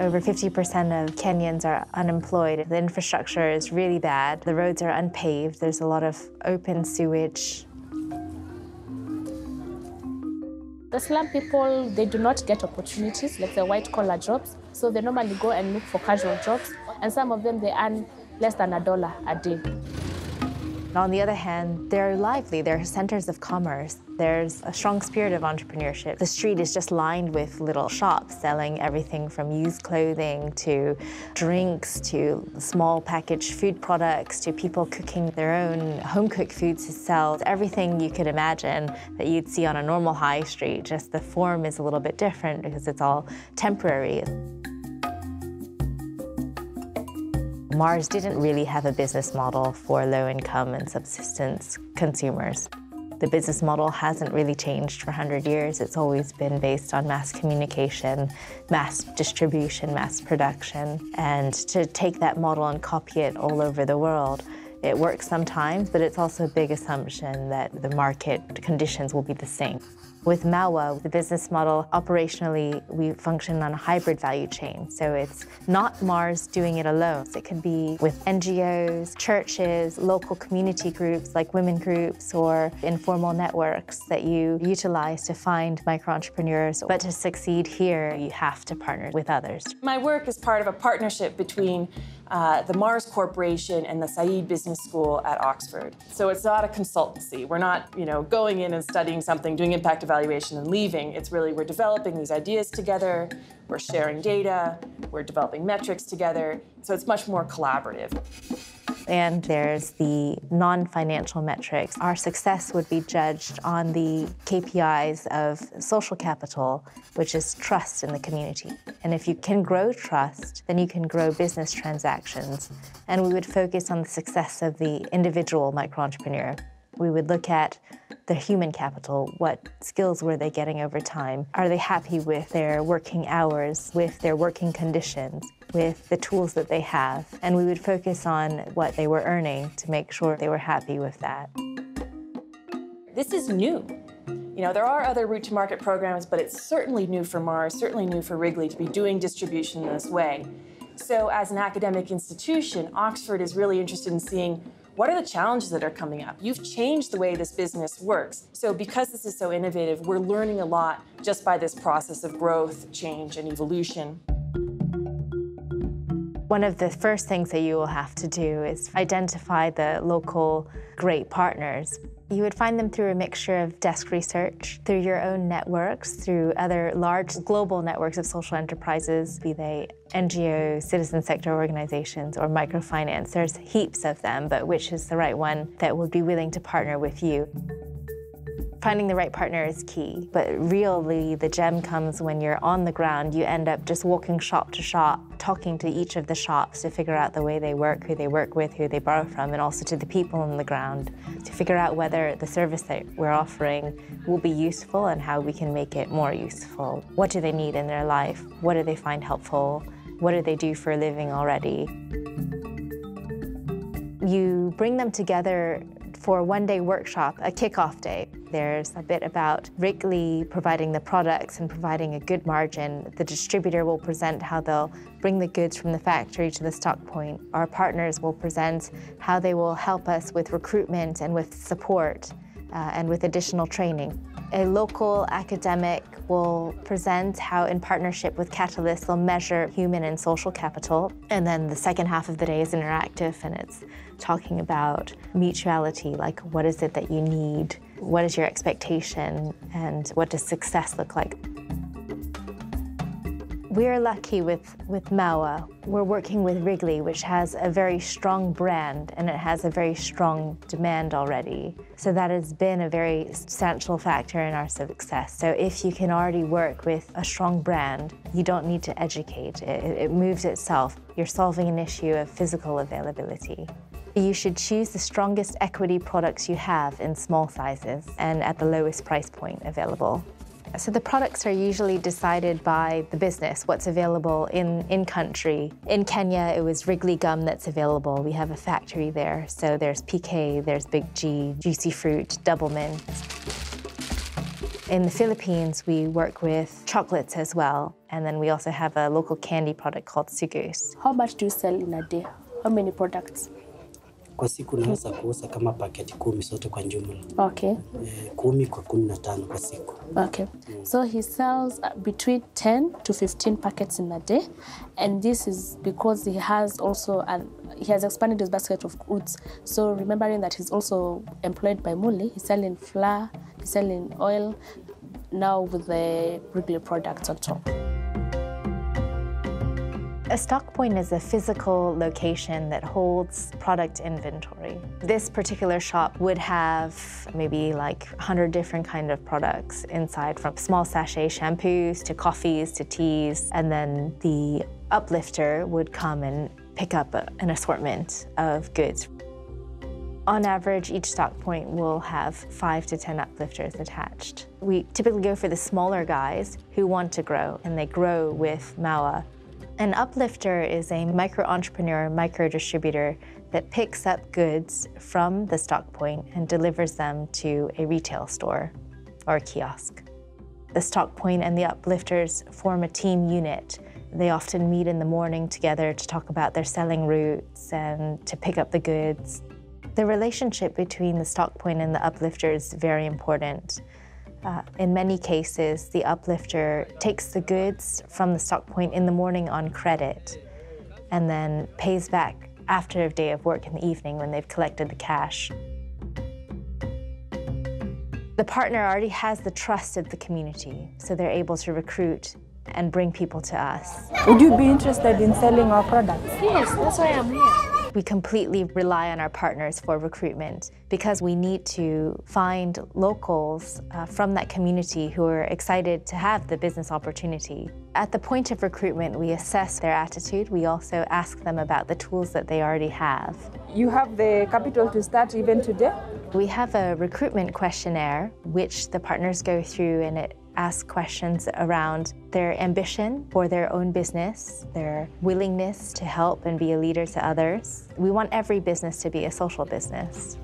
Over 50% of Kenyans are unemployed. The infrastructure is really bad. The roads are unpaved. There's a lot of open sewage. The slum people, they do not get opportunities, like the white-collar jobs. So they normally go and look for casual jobs. And some of them, they earn less than $1 a day. On the other hand, they're lively. They're centers of commerce. There's a strong spirit of entrepreneurship. The street is just lined with little shops selling everything from used clothing to drinks to small packaged food products to people cooking their own home-cooked foods to sell. Everything you could imagine that you'd see on a normal high street, just the form is a little bit different because it's all temporary. Mars didn't really have a business model for low-income and subsistence consumers. The business model hasn't really changed for 100 years. It's always been based on mass communication, mass distribution, mass production. And to take that model and copy it all over the world, it works sometimes, but it's also a big assumption that the market conditions will be the same. With Maua, the business model, operationally, we function on a hybrid value chain. So it's not Mars doing it alone. It could be with NGOs, churches, local community groups like women groups or informal networks that you utilize to find micro-entrepreneurs. But to succeed here, you have to partner with others. My work is part of a partnership between the Mars Corporation and the Said Business School at Oxford. So it's not a consultancy. We're not, going in and studying something, doing impact evaluation and leaving. It's really, we're developing these ideas together, we're sharing data, we're developing metrics together. So it's much more collaborative. And there's the non-financial metrics. Our success would be judged on the KPIs of social capital, which is trust in the community. And if you can grow trust, then you can grow business transactions. And we would focus on the success of the individual micro-entrepreneur. We would look at the human capital. What skills were they getting over time? Are they happy with their working hours, with their working conditions, with the tools that they have? And we would focus on what they were earning to make sure they were happy with that. This is new. There are other route-to-market programs, but it's certainly new for Mars, certainly new for Wrigley to be doing distribution in this way. So as an academic institution, Oxford is really interested in seeing what are the challenges that are coming up? You've changed the way this business works. So because this is so innovative, we're learning a lot just by this process of growth, change, and evolution. One of the first things that you will have to do is identify the local great partners. You would find them through a mixture of desk research, through your own networks, through other large global networks of social enterprises, be they NGOs, citizen sector organizations, or microfinance. There's heaps of them, but which is the right one that would be willing to partner with you? Finding the right partner is key, but really the gem comes when you're on the ground. You end up just walking shop to shop, talking to each of the shops to figure out the way they work, who they work with, who they borrow from, and also to the people on the ground to figure out whether the service that we're offering will be useful and how we can make it more useful. What do they need in their life? What do they find helpful? What do they do for a living already? You bring them together for a one-day workshop, a kickoff day. There's a bit about Wrigley providing the products and providing a good margin. The distributor will present how they'll bring the goods from the factory to the stock point. Our partners will present how they will help us with recruitment and with support and with additional training. A local academic will present how, in partnership with Catalyst, they'll measure human and social capital. And then the second half of the day is interactive, and it's talking about mutuality, like what is it that you need, what is your expectation, and what does success look like. We're lucky with Maua. We're working with Wrigley, which has a very strong brand, and it has a very strong demand already. So that has been a very substantial factor in our success. So if you can already work with a strong brand, you don't need to educate. It moves itself. You're solving an issue of physical availability. You should choose the strongest equity products you have in small sizes and at the lowest price point available. So the products are usually decided by the business, what's available in country. In Kenya, it was Wrigley gum that's available. We have a factory there. So there's PK, there's Big G, Juicy Fruit, Double Mint. In the Philippines, we work with chocolates as well. And then we also have a local candy product called sugus. How much do you sell in a day? How many products? Kwa siku naweza kuuza kama paketi 10 sote kwa jumla. Okay. 10 kwa 15 kwa siku. Okay. So he sells between 10 to 15 packets in a day, and this is because he has expanded his basket of goods. So remembering that he's also employed by Muli, he's selling flour, he's selling oil, now with the regular products on top. A stock point is a physical location that holds product inventory. This particular shop would have maybe like 100 different kind of products inside, from small sachet shampoos to coffees to teas, and then the uplifter would come and pick up an assortment of goods. On average, each stock point will have 5 to 10 uplifters attached. We typically go for the smaller guys who want to grow, and they grow with Maua. An uplifter is a micro-entrepreneur, micro-distributor that picks up goods from the stock point and delivers them to a retail store or a kiosk. The stock point and the uplifters form a team unit. They often meet in the morning together to talk about their selling routes and to pick up the goods. The relationship between the stock point and the uplifter is very important. In many cases, the uplifter takes the goods from the stock point in the morning on credit and then pays back after a day of work in the evening when they've collected the cash. The partner already has the trust of the community, so they're able to recruit and bring people to us. Would you be interested in selling our products? Yes, that's why I'm here. We completely rely on our partners for recruitment because we need to find locals from that community who are excited to have the business opportunity. At the point of recruitment, we assess their attitude. We also ask them about the tools that they already have. You have the capital to start even today? We have a recruitment questionnaire which the partners go through, and it asks questions around their ambition for their own business, their willingness to help and be a leader to others. We want every business to be a social business.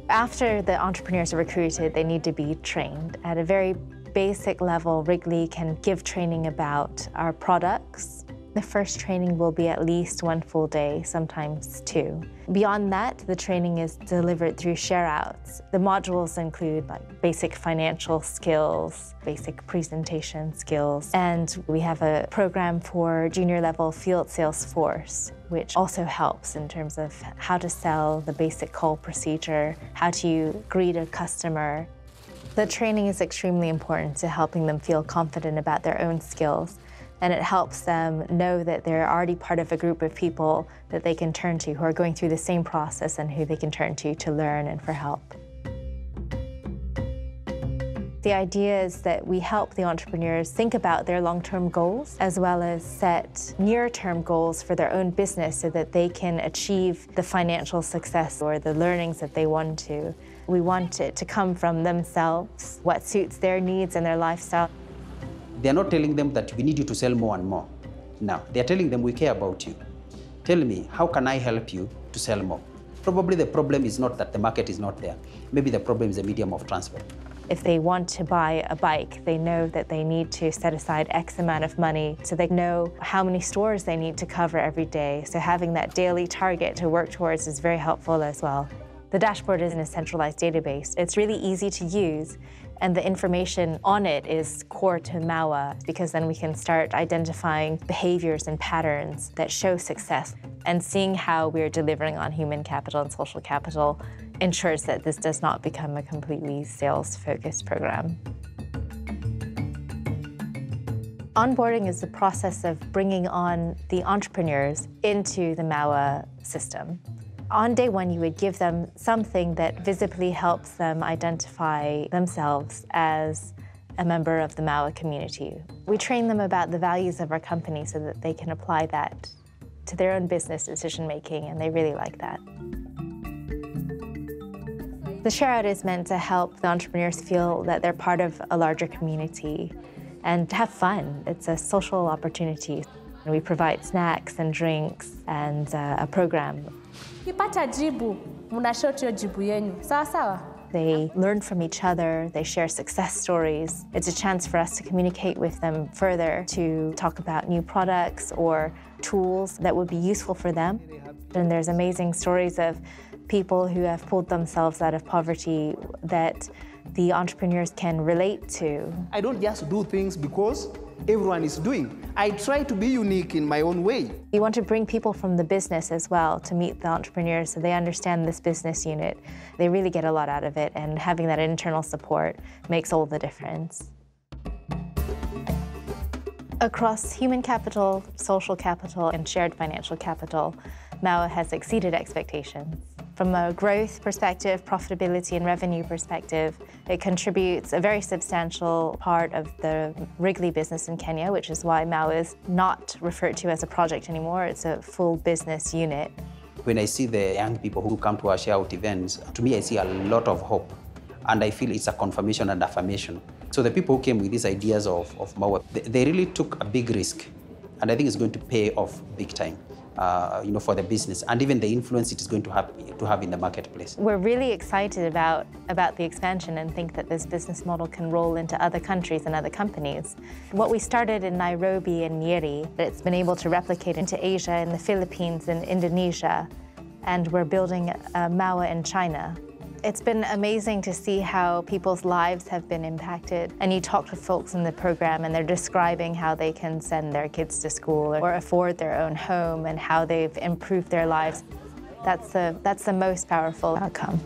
After the entrepreneurs are recruited, they need to be trained. At a very basic level, Wrigley can give training about our products. The first training will be at least 1 full day, sometimes 2. Beyond that, the training is delivered through share-outs. The modules include like basic financial skills, basic presentation skills, and we have a program for junior level field sales force, which also helps in terms of how to sell, the basic call procedure, how to greet a customer. The training is extremely important to helping them feel confident about their own skills, and it helps them know that they're already part of a group of people that they can turn to, who are going through the same process and who they can turn to learn and for help. The idea is that we help the entrepreneurs think about their long-term goals as well as set near-term goals for their own business so that they can achieve the financial success or the learnings that they want to. We want it to come from themselves, what suits their needs and their lifestyle. They're not telling them that we need you to sell more and more. No, they're telling them we care about you. Tell me, how can I help you to sell more? Probably the problem is not that the market is not there. Maybe the problem is the medium of transport. If they want to buy a bike, they know that they need to set aside X amount of money, so they know how many stores they need to cover every day. So having that daily target to work towards is very helpful as well. The dashboard is in a centralized database. It's really easy to use, and the information on it is core to Maua, because then we can start identifying behaviors and patterns that show success, and seeing how we're delivering on human capital and social capital ensures that this does not become a completely sales-focused program. Onboarding is the process of bringing on the entrepreneurs into the Maua system. On day one, you would give them something that visibly helps them identify themselves as a member of the Maua community. We train them about the values of our company so that they can apply that to their own business decision-making, and they really like that. The share-out is meant to help the entrepreneurs feel that they're part of a larger community and have fun. It's a social opportunity. We provide snacks and drinks and a program. Kipata jibu, mnashoti jibu yenu. Sawa sawa? They learn from each other, they share success stories. It's a chance for us to communicate with them further, to talk about new products or tools that would be useful for them. And there's amazing stories of people who have pulled themselves out of poverty that the entrepreneurs can relate to. I don't just do things because everyone is doing. I try to be unique in my own way. You want to bring people from the business as well to meet the entrepreneurs so they understand this business unit. They really get a lot out of it, and having that internal support makes all the difference. Across human capital, social capital, and shared financial capital, Maua has exceeded expectations. From a growth perspective, profitability and revenue perspective, it contributes a very substantial part of the Wrigley business in Kenya, which is why Maua is not referred to as a project anymore. It's a full business unit. When I see the young people who come to our share-out events, to me I see a lot of hope, and I feel it's a confirmation and affirmation. So the people who came with these ideas of Maua, they really took a big risk, and I think it's going to pay off big time. For the business and even the influence it is going to have in the marketplace. We're really excited about the expansion and think that this business model can roll into other countries and other companies. What we started in Nairobi and Nyeri, it's been able to replicate into Asia, in the Philippines and Indonesia, and we're building Maua in China. It's been amazing to see how people's lives have been impacted. And you talk to folks in the program and they're describing how they can send their kids to school or afford their own home and how they've improved their lives. That's the most powerful outcome.